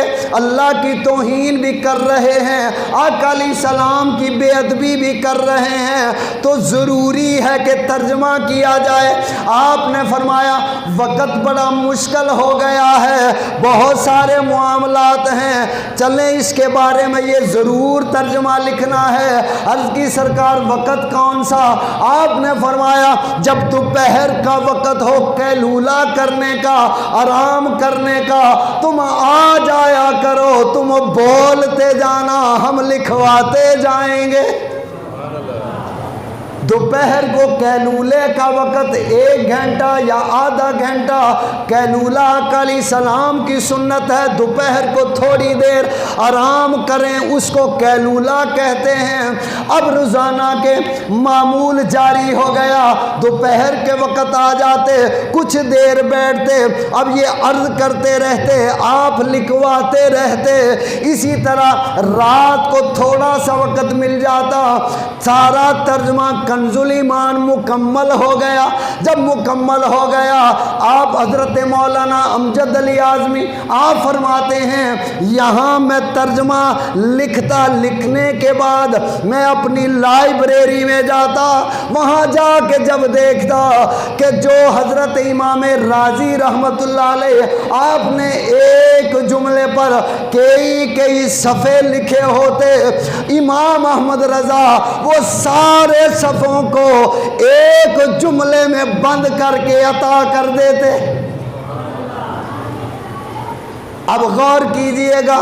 اللہ کی توہین بھی کر رہے ہیں، آقا علیہ السلام کی بے ادبی بھی کر رہے ہیں، تو ضروری ہے کہ ترجمہ کیا جائے. آپ نے فرمایا وقت بڑا مشکل ہو گیا ہے، بہت سارے معاملات ہیں، چلیں اس کے بارے میں یہ ضرور ترجمہ لکھنا ہے. عرض کی سرکار وقت کون سا؟ آپ نے فرمایا جب دوپہر کا وقت ہو قیلولہ کرنے کا، آرام کرنے کا، تم آ جایا کرو، تم بولتے جانا ہم لکھواتے جائیں گے. دوپہر کو قیلولے کا وقت 1 گھنٹہ یا آدھا گھنٹہ قیلولہ آقا علیہ السلام کی سنت ہے، دوپہر کو تھوڑی دیر آرام کریں، اس کو قیلولہ کہتے ہیں. اب روزانہ کے معمول جاری ہو گیا، دوپہر کے وقت آ جاتے، کچھ دیر بیٹھتے، اب یہ عرض کرتے رہتے، آپ لکھواتے رہتے. اسی طرح رات کو تھوڑا سا وقت مل جاتا، سارا ترجمہ کنز الایمان مکمل ہو گیا. جب مکمل ہو گیا آپ حضرت مولانا امجد علی اعظمی آپ فرماتے ہیں یہاں میں ترجمہ لکھتا، لکھنے کے بعد میں اپنی لائبریری میں جاتا، وہاں جا کے جب دیکھتا کہ جو حضرت امام رازی رحمت اللہ علیہ آپ نے ایک جملے پر کئی صفحے لکھے ہوتے، امام احمد رضا وہ سارے صفوں کو ایک جملے میں بند کر کے عطا کر دیتے. اب غور کیجئے گا،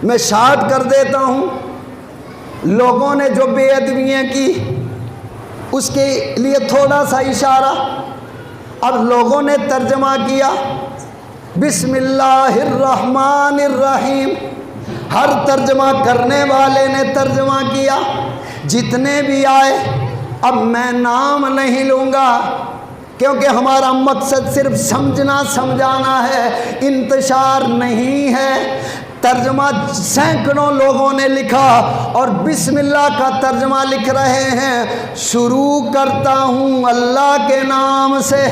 میں شارٹ کر دیتا ہوں. لوگوں نے جو بے ادبیاں کی اس کے لیے تھوڑا سا اشارہ. اب لوگوں نے ترجمہ کیا بسم اللہ الرحمن الرحیم، ہر ترجمہ کرنے والے نے ترجمہ کیا، جتنے بھی آئے. اب میں نام نہیں لوں گا کیونکہ ہمارا مقصد صرف سمجھنا سمجھانا ہے، انتشار نہیں ہے. ترجمہ سینکڑوں لوگوں نے لکھا اور بسم اللہ کا ترجمہ لکھ رہے ہیں. شروع کرتا ہوں اللہ کے نام سے.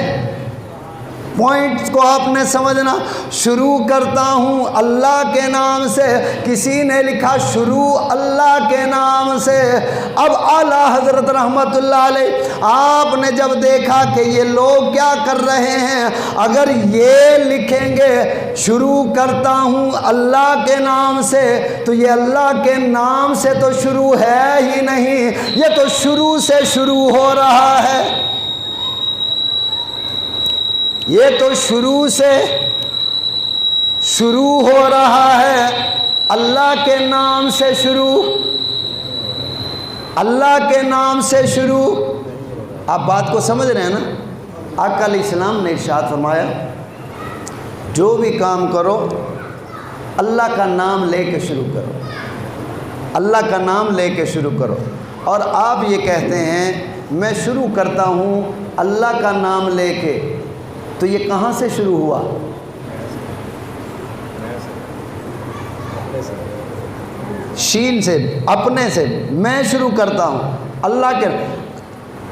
پوائنٹس کو آپ نے سمجھنا. شروع کرتا ہوں اللہ کے نام سے. کسی نے لکھا شروع اللہ کے نام سے. اب اعلیٰ حضرت رحمت اللہ علیہ آپ نے جب دیکھا کہ یہ لوگ کیا کر رہے ہیں، اگر یہ لکھیں گے شروع کرتا ہوں اللہ کے نام سے، تو یہ اللہ کے نام سے تو شروع ہے ہی نہیں، یہ تو شروع سے شروع ہو رہا ہے. یہ تو شروع سے شروع ہو رہا ہے. اللہ کے نام سے شروع، اللہ کے نام سے شروع. آپ بات کو سمجھ رہے ہیں نا؟ آقا علیہ السلام نے ارشاد فرمایا جو بھی کام کرو اللہ کا نام لے کے شروع کرو، اللہ کا نام لے کے شروع کرو. اور آپ یہ کہتے ہیں میں شروع کرتا ہوں اللہ کا نام لے کے، تو یہ کہاں سے شروع ہوا؟ شین سے، اپنے سے. میں شروع کرتا ہوں اللہ کے.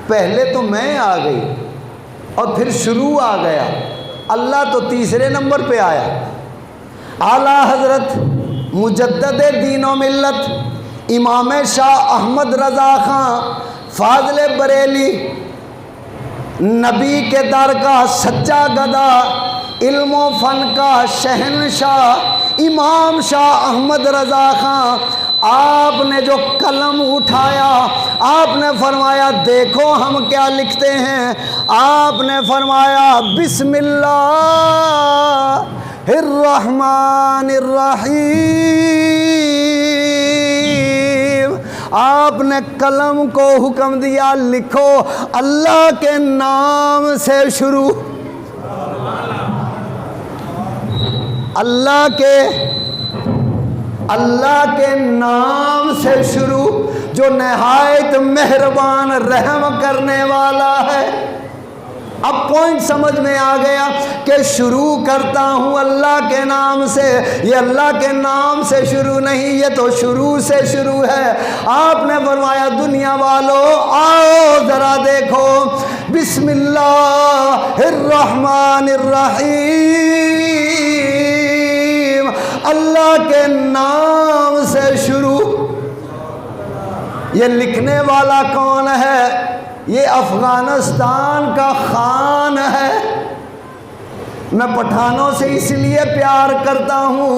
پہلے تو میں آ گئی اور پھر شروع آ گیا. اللہ تو تیسرے نمبر پہ آیا. اعلیٰ حضرت مجدد دین و ملت امام شاہ احمد رضا خان فاضل بریلی، نبی کے در کا سچا گدا، علم و فن کا شہنشاہ امام شاہ احمد رضا خان، آپ نے جو قلم اٹھایا آپ نے فرمایا دیکھو ہم کیا لکھتے ہیں. آپ نے فرمایا بسم اللہ الرحمن الرحیم. آپ نے قلم کو حکم دیا لکھو اللہ کے نام سے شروع، اللہ کے نام سے شروع، جو نہایت مہربان رحم کرنے والا ہے. اب پوائنٹ سمجھ میں آ گیا کہ شروع کرتا ہوں اللہ کے نام سے. یہ اللہ کے نام سے شروع نہیں، یہ تو شروع سے شروع ہے. آپ نے فرمایا دنیا والو آؤ ذرا دیکھو، بسم اللہ الرحمن الرحیم، اللہ کے نام سے شروع. یہ لکھنے والا کون ہے؟ یہ افغانستان کا خان ہے. میں پٹھانوں سے اس لیے پیار کرتا ہوں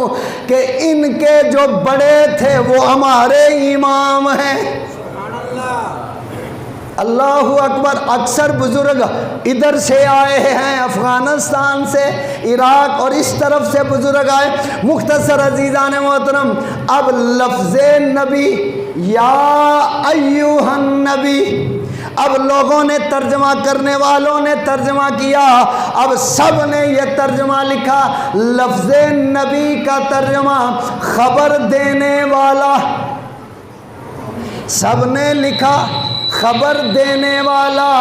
کہ ان کے جو بڑے تھے وہ ہمارے امام ہیں. اللہ اکبر. اکثر بزرگ ادھر سے آئے ہیں افغانستان سے، عراق اور اس طرف سے بزرگ آئے. مختصر عزیزان محترم، اب لفظ نبی یا ایھا النبی، اب لوگوں نے ترجمہ کرنے والوں نے ترجمہ کیا، اب سب نے یہ ترجمہ لکھا. لفظ نبی کا ترجمہ خبر دینے والا، سب نے لکھا خبر دینے والا،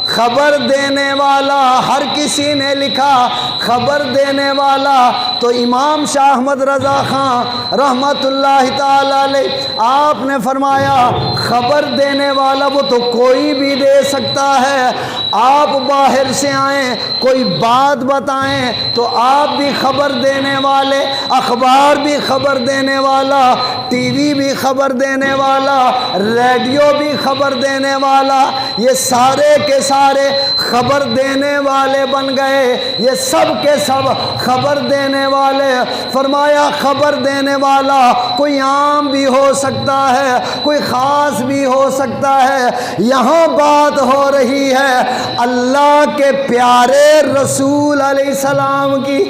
خبر دینے والا. ہر کسی نے لکھا خبر دینے والا. تو امام شاہ احمد رضا خان رحمت اللہ تعالی علیہ آپ نے فرمایا خبر دینے والا وہ تو کوئی بھی دے سکتا ہے. آپ باہر سے آئیں کوئی بات بتائیں تو آپ بھی خبر دینے والے، اخبار بھی خبر دینے والا، ٹی وی بھی خبر دینے والا، ریڈیو بھی خبر دینے والا. یہ سارے کے سارے خبر دینے والے بن گئے. یہ سب کے سب خبر دینے والے. فرمایا خبر دینے والا کوئی عام بھی ہو سکتا ہے، کوئی خاص بھی ہو سکتا ہے. یہاں بات ہو رہی ہے اللہ کے پیارے رسول علیہ السلام کی.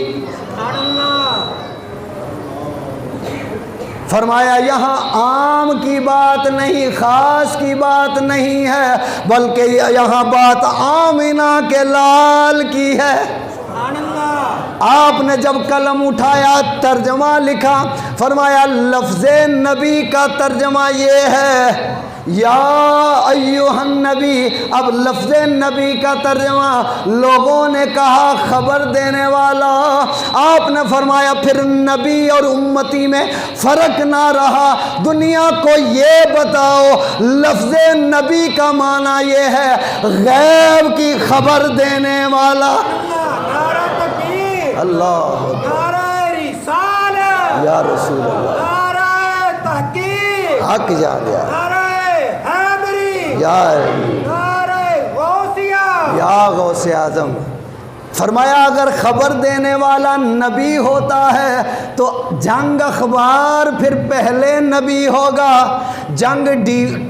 فرمایا یہاں عام کی بات نہیں، خاص کی بات نہیں ہے، بلکہ یہاں بات آمنہ کے لال کی ہے. آپ نے جب قلم اٹھایا ترجمہ لکھا، فرمایا لفظ نبی کا ترجمہ یہ ہے یا ایھا النبی. اب لفظ نبی کا ترجمہ لوگوں نے کہا خبر دینے والا. آپ نے فرمایا پھر نبی اور امتی میں فرق نہ رہا. دنیا کو یہ بتاؤ لفظ نبی کا معنی یہ ہے غیب کی خبر دینے والا. اللہ نعرہ رسالت، یا رسول اللہ، نعرہ تحقیق، حق جا گیا، نعرہ حیدری، یا نعرہ غوثیہ، یا غوث اعظم۔ فرمایا اگر خبر دینے والا نبی ہوتا ہے تو جنگ اخبار پھر پہلے نبی ہوگا، جنگ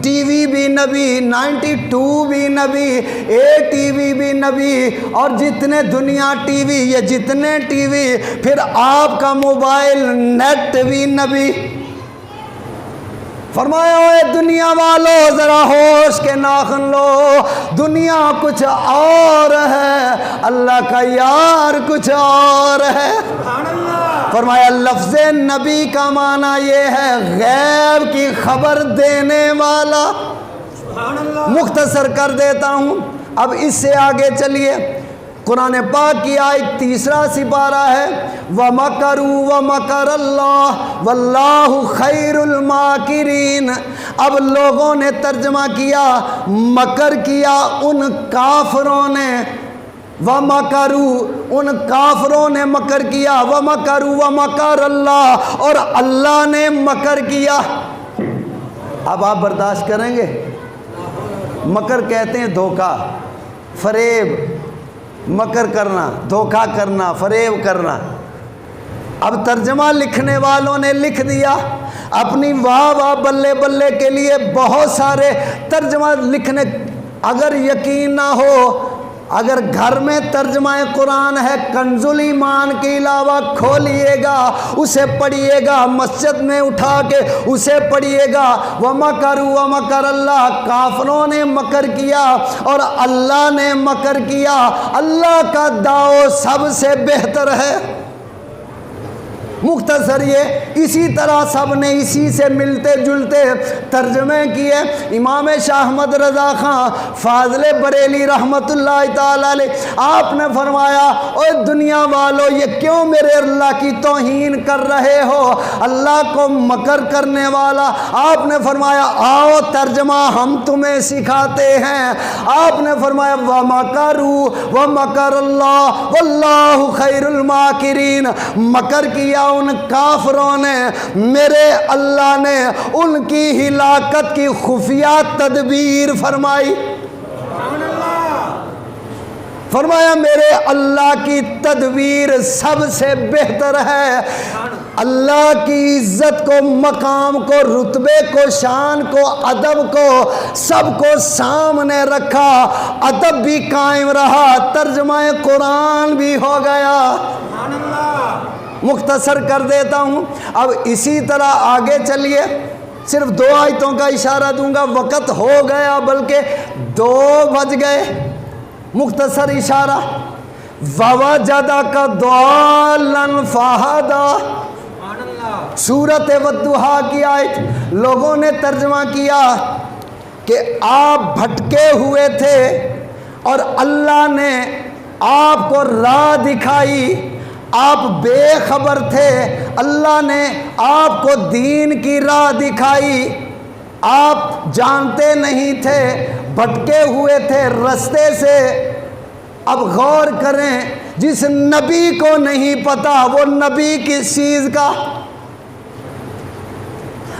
ٹی وی بھی نبی، 92 بھی نبی، اے ٹی وی بھی نبی، اور جتنے دنیا ٹی وی، یہ جتنے ٹی وی، پھر آپ کا موبائل نیٹ بھی نبی۔ فرمایا اے دنیا والو ذرا ہوش کے ناخن لو، دنیا کچھ اور ہے، اللہ کا یار کچھ اور ہے۔ سبحان اللہ، فرمایا لفظ نبی کا معنی یہ ہے غیب کی خبر دینے والا۔ سبحان اللہ، مختصر کر دیتا ہوں، اب اس سے آگے چلیے۔ قرآن پاک کی آیت 3 سپارہ ہے، وَمَكَرُوا وَمَكَرَ اللَّهُ وَاللَّهُ خَيْرُ الْمَاكِرِينَ۔ اب لوگوں نے ترجمہ کیا، مکر کیا ان کافروں نے، وَمَكَرُوا ان کافروں نے مکر کیا، وَمَكَرُوا وَمَكَرَ اللَّهُ اور اللہ نے مکر کیا۔ اب آپ برداشت کریں گے؟ مکر کہتے ہیں دھوکہ، فریب، مکر کرنا، دھوکہ کرنا، فریب کرنا۔ اب ترجمہ لکھنے والوں نے لکھ دیا، اپنی واہ واہ بلے بلے کے لیے بہت سارے ترجمہ لکھنے۔ اگر یقین نہ ہو، اگر گھر میں ترجمہ قرآن ہے کنز الایمان کے علاوہ کھولیے گا، اسے پڑھیے گا، مسجد میں اٹھا کے اسے پڑھیے گا۔ وَمَكَرُوا وَمَكَرَ اللَّهُ، کافروں نے مکر کیا اور اللہ نے مکر کیا، اللہ کا داؤ سب سے بہتر ہے۔ مختصر یہ اسی طرح سب نے اسی سے ملتے جلتے ترجمے کیے۔ امام شاہ احمد رضا خان فاضل بریلی رحمت اللہ تعالی علیہ، آپ نے فرمایا اے دنیا والو یہ کیوں میرے اللہ کی توہین کر رہے ہو، اللہ کو مکر کرنے والا۔ آپ نے فرمایا آؤ ترجمہ ہم تمہیں سکھاتے ہیں۔ آپ نے فرمایا وَمَكَرُوا وَمَكَرَ اللَّهُ وَاللَّهُ خَيْرُ الْمَاكِرِينَ، مکر کیا ان کافروں نے، میرے اللہ نے ان کی ہلاکت کی خفیہ تدبیر فرمائی۔ فرمایا میرے اللہ کی تدبیر سب سے بہتر ہے۔ اللہ کی عزت کو، مقام کو، رتبے کو، شان کو، ادب کو سب کو سامنے رکھا، ادب بھی قائم رہا، ترجمہ قرآن بھی ہو گیا۔ مختصر کر دیتا ہوں، اب اسی طرح آگے چلیے، صرف 2 آیتوں کا اشارہ دوں گا، وقت ہو گیا بلکہ 2 بج گئے۔ مختصر اشارہ، وَوَجَدَكَ ضَالًّا فَهَدَىٰ، سورۃ والضحیٰ کی آیت۔ لوگوں نے ترجمہ کیا کہ آپ بھٹکے ہوئے تھے اور اللہ نے آپ کو راہ دکھائی، آپ بے خبر تھے، اللہ نے آپ کو دین کی راہ دکھائی، آپ جانتے نہیں تھے، بھٹکے ہوئے تھے رستے سے۔ اب غور کریں، جس نبی کو نہیں پتا وہ نبی کس چیز کا؟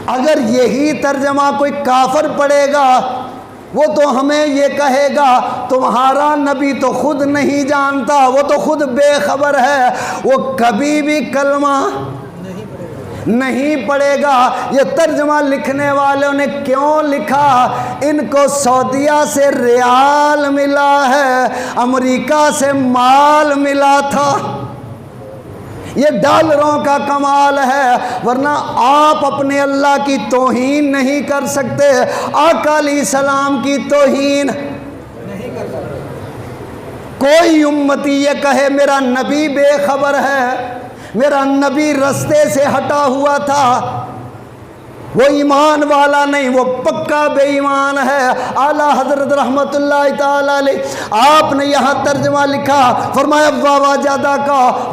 اگر یہی ترجمہ کوئی کافر پڑھے گا وہ تو ہمیں یہ کہے گا تمہارا نبی تو خود نہیں جانتا، وہ تو خود بے خبر ہے، وہ کبھی بھی کلمہ نہیں پڑھے گا۔ یہ ترجمہ لکھنے والوں نے کیوں لکھا؟ ان کو سعودیہ سے ریال ملا ہے، امریکہ سے مال ملا تھا، یہ ڈالروں کا کمال ہے، ورنہ آپ اپنے اللہ کی توہین نہیں کر سکتے، آقا علیہ السلام کی توہین نہیں کر سکتے۔ کوئی امتی یہ کہے میرا نبی بے خبر ہے، میرا نبی رستے سے ہٹا ہوا تھا، وہ ایمان والا نہیں، وہ پکا بے ایمان ہے۔ اعلیٰ حضرت رحمت اللہ تعالی علیہ آپ نے یہاں ترجمہ لکھا، فرمایا وَوَجَدَكَ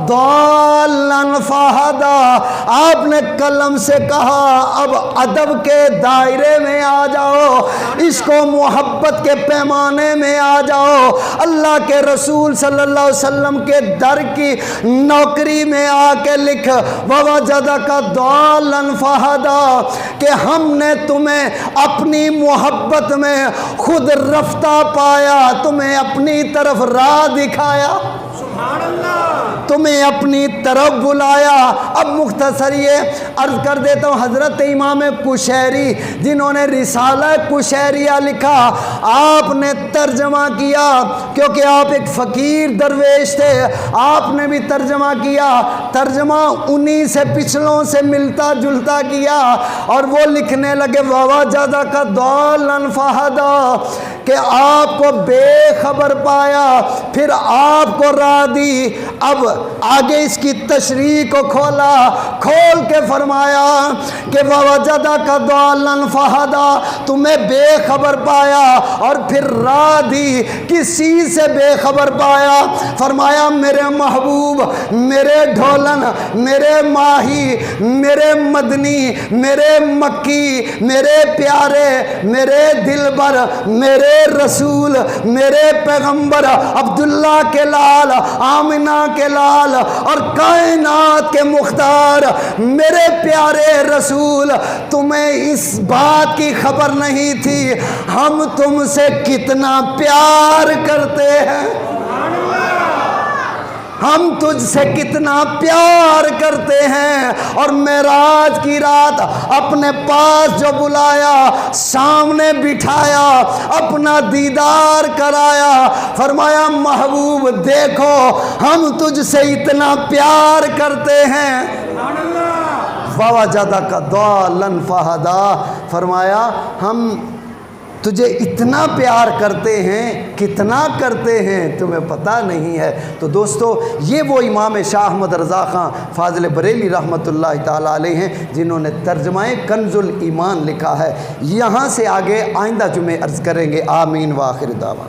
ضَالًّا فَهَدَىٰ۔ آپ نے قلم سے کہا اب ادب کے دائرے میں آ جاؤ، اس کو محبت کے پیمانے میں آ جاؤ، اللہ کے رسول صلی اللہ علیہ وسلم کے در کی نوکری میں آ کے لکھ وَوَجَدَكَ ضَالًّا فَهَدَىٰ، کہ ہم نے تمہیں اپنی محبت میں خود رفتہ پایا، تمہیں اپنی طرف راہ دکھایا، سبحان اللہ، تمہیں اپنی طرف بلایا۔ اب مختصر یہ عرض کر دیتا ہوں، حضرت امام قشیری جنہوں نے رسالہ قشیریہ لکھا، آپ نے ترجمہ کیا، کیونکہ آپ ایک فقیر درویش تھے، آپ نے بھی ترجمہ کیا، ترجمہ انہی سے پچھلوں سے ملتا جلتا کیا، اور وہ لکھنے لگے وَوَجَدَكَ ضَالًّا فَهَدَىٰ، کہ آپ کو بے خبر پایا، پھر آپ کو راہ دی۔ اب آگے اس کی تشریح کو کھول کے فرمایا کہ وَوَجَدَكَ ضَالًّا فَهَدَىٰ، تمہیں بے خبر پایا اور پھر راہ دی۔ کس چیز سے بے خبر پایا؟ فرمایا میرے محبوب، میرے ڈھولن، میرے ماہی، میرے مدنی، میرے مکی، میرے پیارے، میرے دلبر، میرے رسول، میرے پیغمبر عبداللہ کے لال، آمنہ کے لال اور کائنات کے مختار میرے پیارے رسول، تمہیں اس بات کی خبر نہیں تھی ہم تم سے کتنا پیار کرتے ہیں، ہم تجھ سے کتنا پیار کرتے ہیں، اور معراج کی رات اپنے پاس جو بلایا، سامنے بٹھایا، اپنا دیدار کرایا، فرمایا محبوب دیکھو ہم تجھ سے اتنا پیار کرتے ہیں۔ وَوَجَدَكَ ضَالًّا فَهَدَىٰ، فرمایا ہم تجھے اتنا پیار کرتے ہیں، کتنا کرتے ہیں تمہیں پتہ نہیں ہے۔ تو دوستو یہ وہ امام شاہ احمد رضا خان فاضل بریلی رحمت اللہ تعالیٰ علیہ ہیں جنہوں نے ترجمہ کنز الایمان لکھا ہے۔ یہاں سے آگے آئندہ جمعے عرض کریں گے۔ آمین وآخر دعوانا۔